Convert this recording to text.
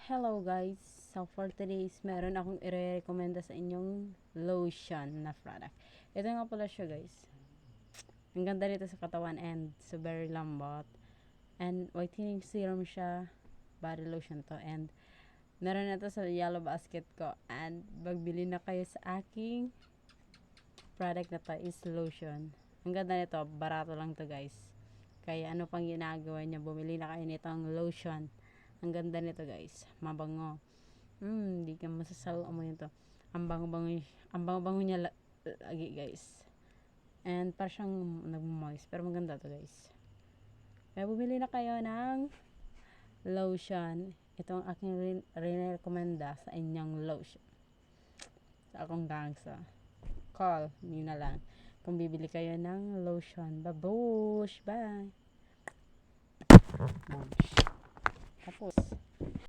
Hello guys! So for today's, meron akong i-recommenda sa inyong lotion na product. Ito nga pala siya guys. Ang ganda nito sa katawan and so very lambot. And whitening serum siya. Body lotion to. And meron na to sa yellow basket ko. And magbili na kayo sa aking product na to is lotion. Ang ganda nito. Barato lang to guys. Kaya ano pang ginagawa niya, bumili na kayo nitong lotion. Ang ganda nito guys, mabango. Hindi ka masasawa amoy nito. Ang bango niya lagi guys. And parang siyang nag-moist, pero maganda to guys. Kaya bumili na kayo ng lotion. Ito ang aking re-recommenda sa inyong lotion. Sa akong gangsa. Call niyo na lang kung bibili kayo ng lotion. Babush! Bye! Tapos